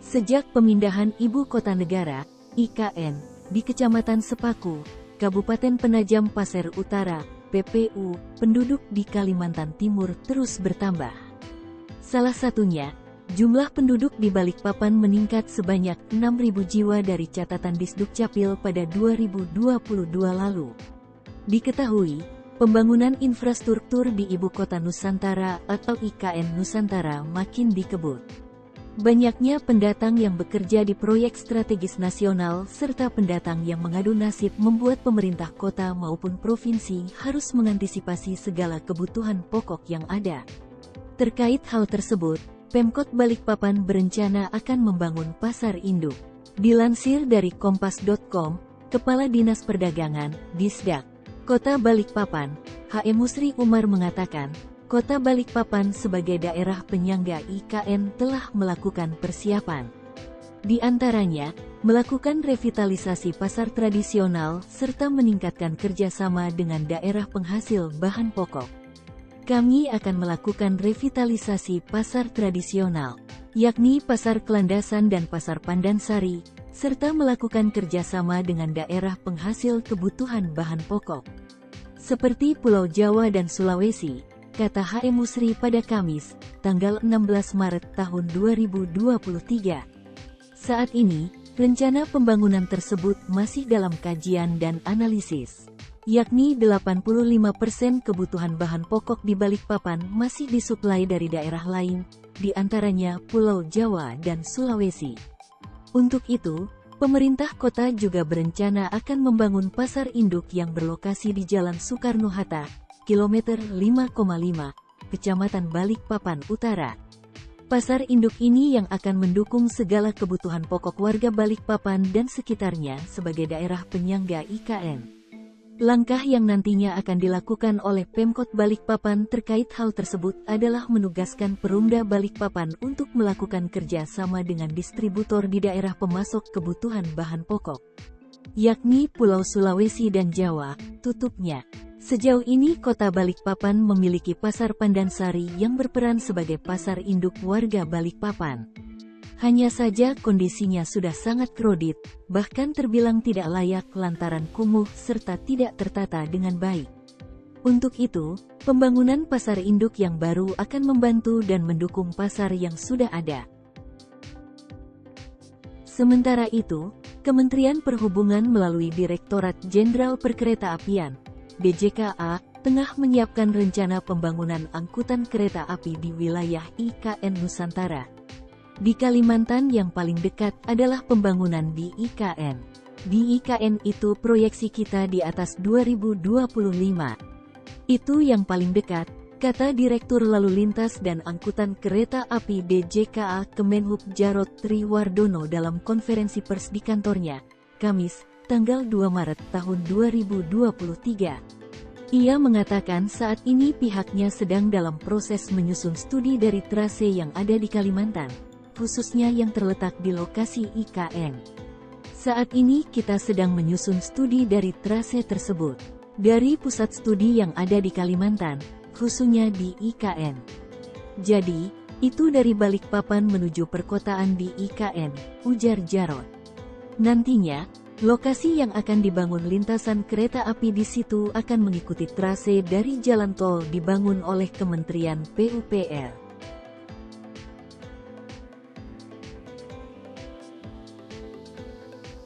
Sejak pemindahan Ibu Kota Negara, IKN, di Kecamatan Sepaku, Kabupaten Penajam Pasir Utara, PPU, penduduk di Kalimantan Timur terus bertambah. Salah satunya, jumlah penduduk di Balikpapan meningkat sebanyak 6.000 jiwa dari catatan Disdukcapil pada 2022 lalu. Diketahui, pembangunan infrastruktur di Ibu Kota Nusantara atau IKN Nusantara makin dikebut. Banyaknya pendatang yang bekerja di proyek strategis nasional serta pendatang yang mengadu nasib membuat pemerintah kota maupun provinsi harus mengantisipasi segala kebutuhan pokok yang ada. Terkait hal tersebut, Pemkot Balikpapan berencana akan membangun pasar induk. Dilansir dari kompas.com, Kepala Dinas Perdagangan, Disdak, Kota Balikpapan, HM Musri Umar mengatakan, Kota Balikpapan sebagai daerah penyangga IKN telah melakukan persiapan. Di antaranya, melakukan revitalisasi pasar tradisional serta meningkatkan kerjasama dengan daerah penghasil bahan pokok. Kami akan melakukan revitalisasi pasar tradisional, yakni Pasar Kelandasan dan Pasar Pandansari, serta melakukan kerjasama dengan daerah penghasil kebutuhan bahan pokok, seperti Pulau Jawa dan Sulawesi, kata HM Musri pada Kamis, tanggal 16 Maret tahun 2023. Saat ini, rencana pembangunan tersebut masih dalam kajian dan analisis, yakni 85% kebutuhan bahan pokok di Balikpapan masih disuplai dari daerah lain, di antaranya Pulau Jawa dan Sulawesi. Untuk itu, pemerintah kota juga berencana akan membangun pasar induk yang berlokasi di Jalan Soekarno-Hatta, kilometer 5,5, Kecamatan Balikpapan Utara. Pasar induk ini yang akan mendukung segala kebutuhan pokok warga Balikpapan dan sekitarnya sebagai daerah penyangga IKN. Langkah yang nantinya akan dilakukan oleh Pemkot Balikpapan terkait hal tersebut adalah menugaskan Perumda Balikpapan untuk melakukan kerja sama dengan distributor di daerah pemasok kebutuhan bahan pokok, yakni Pulau Sulawesi dan Jawa. Tutupnya, sejauh ini Kota Balikpapan memiliki Pasar Pandansari yang berperan sebagai pasar induk warga Balikpapan. Hanya saja kondisinya sudah sangat kredit, bahkan terbilang tidak layak lantaran kumuh serta tidak tertata dengan baik. Untuk itu, pembangunan pasar induk yang baru akan membantu dan mendukung pasar yang sudah ada. Sementara itu, Kementerian Perhubungan melalui Direktorat Jenderal Perkeretaapian, DJKA, tengah menyiapkan rencana pembangunan angkutan kereta api di wilayah IKN Nusantara. Di Kalimantan yang paling dekat adalah pembangunan di IKN. Di IKN itu proyeksi kita di atas 2025. Itu yang paling dekat, kata Direktur Lalu Lintas dan Angkutan Kereta Api DJKA Kemenhub Jarod Triwardono dalam konferensi pers di kantornya, Kamis, tanggal 2 Maret tahun 2023. Ia mengatakan saat ini pihaknya sedang dalam proses menyusun studi dari trase yang ada di Kalimantan, khususnya yang terletak di lokasi IKN. Saat ini kita sedang menyusun studi dari trase tersebut, dari pusat studi yang ada di Kalimantan, khususnya di IKN. Jadi, itu dari Balikpapan menuju perkotaan di IKN, ujar Jarod. Nantinya, lokasi yang akan dibangun lintasan kereta api di situ akan mengikuti trase dari jalan tol dibangun oleh Kementerian PUPR.